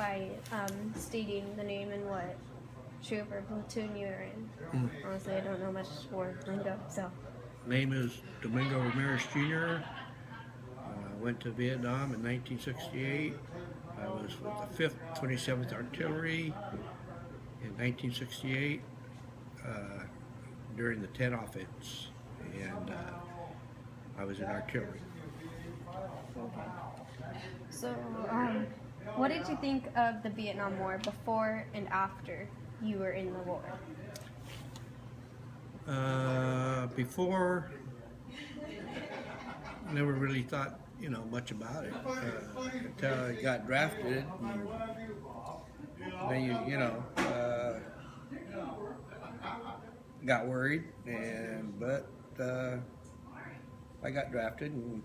by stating the name and what troop or platoon you were in. Honestly, I don't know much war lingo, so. Name is Mingo Ramirez Jr. Went to Vietnam in 1968. I was with the 5th 27th Artillery in 1968 during the 10 offense, and I was in artillery. Okay. So, what did you think of the Vietnam War before and after you were in the war? Before, never really thought, much about it until I got drafted. And then got worried, but I got drafted, and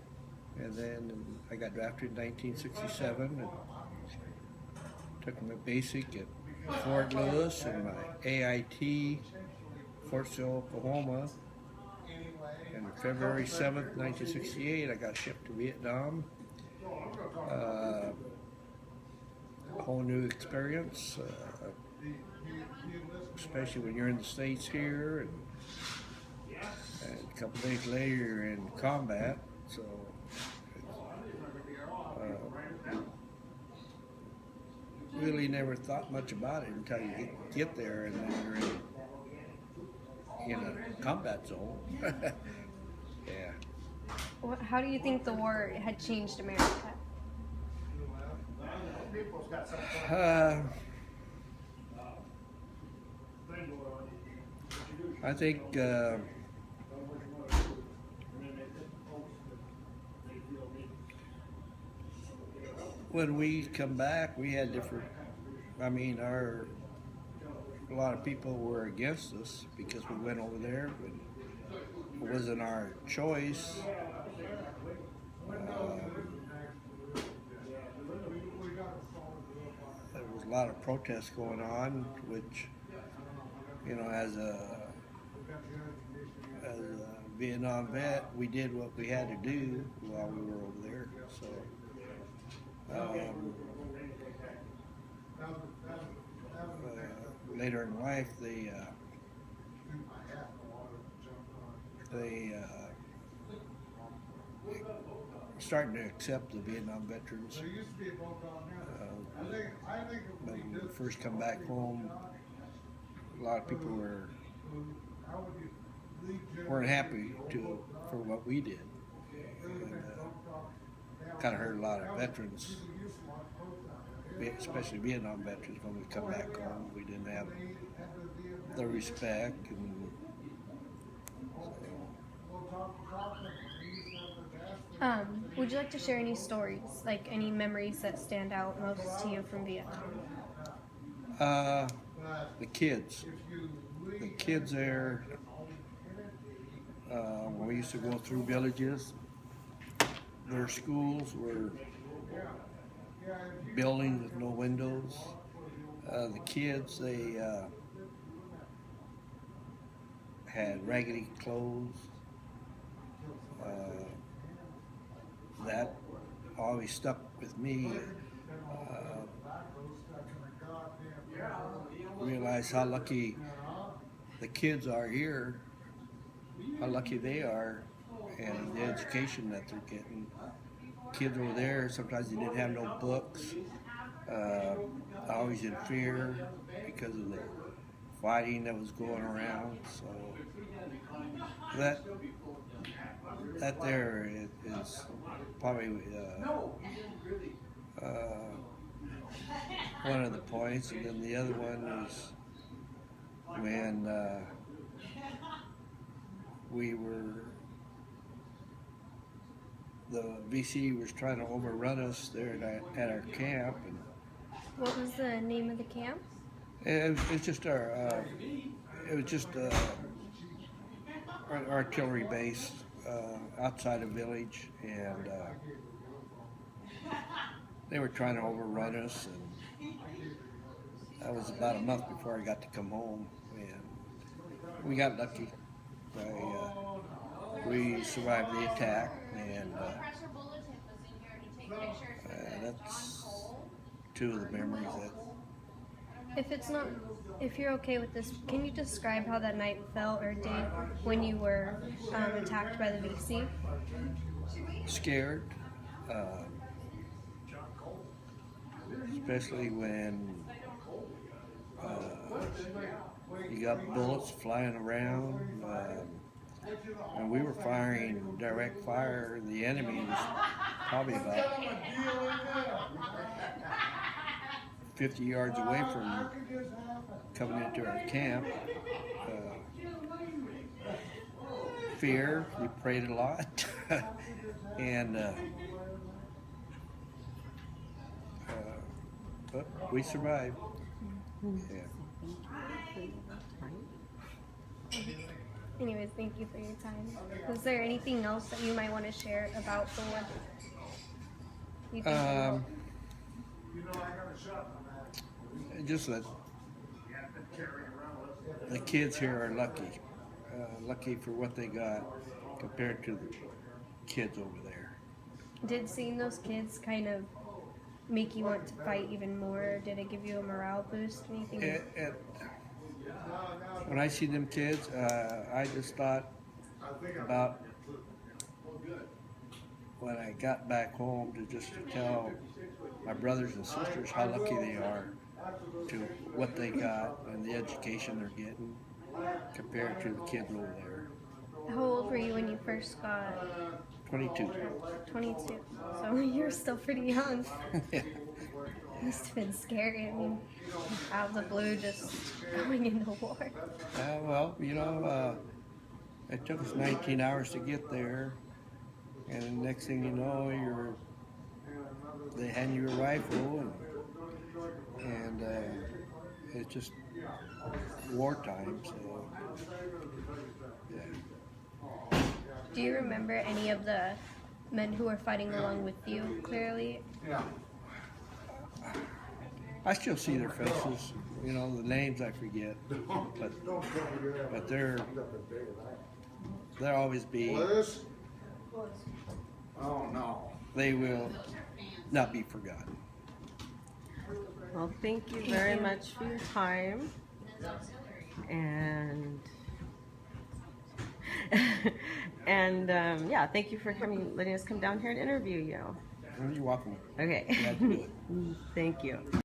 then I got drafted in 1967 and took my basic at Fort Lewis and my AIT Fort Sill, Oklahoma. And February 7th, 1968, I got shipped to Vietnam. A whole new experience, especially when you're in the States here, and a couple days later you're in combat. So really never thought much about it until you get there, and then you're in a combat zone. Yeah. How do you think the war had changed America? I think when we come back, we had different. A lot of people were against us because we went over there, but it wasn't our choice. There was a lot of protests going on, which, as a Vietnam vet, we did what we had to do while we were over there. So. Later in life, they starting to accept the Vietnam veterans. But when we first come back home, a lot of people weren't happy for what we did. Kind of hurt a lot of veterans, especially Vietnam veterans. When we come back home, we didn't have the respect. Would you like to share any stories, like any memories that stand out most to you from Vietnam? The kids there. When we used to go through villages, their schools were buildings with no windows. The kids, they had raggedy clothes. That always stuck with me. Realize how lucky the kids are here, how lucky they are, and the education that they're getting. Kids over there, sometimes they didn't have no books, always in fear because of the fighting that was going around. So that there is probably one of the points, and then the other one is when the VC was trying to overrun us there at our camp. And what was the name of the camp? It was just our artillery base outside a village, and they were trying to overrun us, and that was about a month before I got to come home, and we got lucky. We survived the attack, and that's two of the memories that. If you're okay with this, can you describe how that night felt or did when you were attacked by the VC? Scared, especially when you got bullets flying around, and we were firing direct fire. The enemy was probably about 50 yards away from coming into our camp. Fear, we prayed a lot, and but we survived. Yeah. Anyways, thank you for your time. Is there anything else that you might want to share about the war? You think Just that the kids here are lucky. Lucky for what they got compared to the kids over there. Did seeing those kids kind of make you want to fight even more? Did it give you a morale boost? Anything? When I see them kids, I just thought about when I got back home to just tell my brothers and sisters how lucky they are to what they got and the education they're getting compared to the kids over there. How old were you when you first got? 22. 22. So you're still pretty young. Yeah. It must have been scary. I mean, out of the blue, just going into war. Well, you know, it took us 19 hours to get there, and the next thing you know, they hand you a rifle, and it's just wartime. So, yeah. Do you remember any of the men who were fighting along with you clearly? Yeah. I still see their faces. You know, the names I forget, but they'll always be. Oh no. They will not be forgotten. Well, thank you very much for your time, and yeah, thank you for letting us come down here and interview you. You're welcome. Okay. Glad to do it. Thank you.